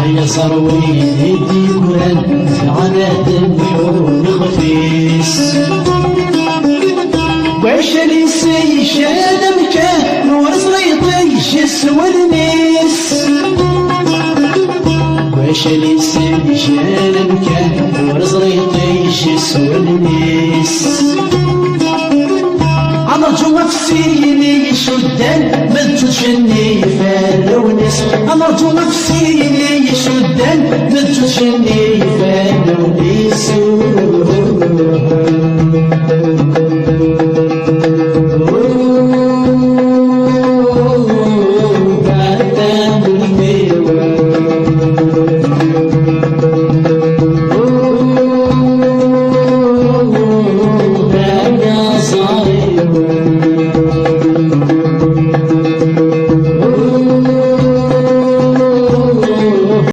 يا صروي يدي قران على دمحون خفيس واش ليسي شاد مكان نور صريطي يسوى الناس واش ليسي شاد مكان نور صريطي يسوى الناس أرجو نفسي لي يشدن ما تجني فالونس أرجو نفسي لي يشدن ما تجني فالونس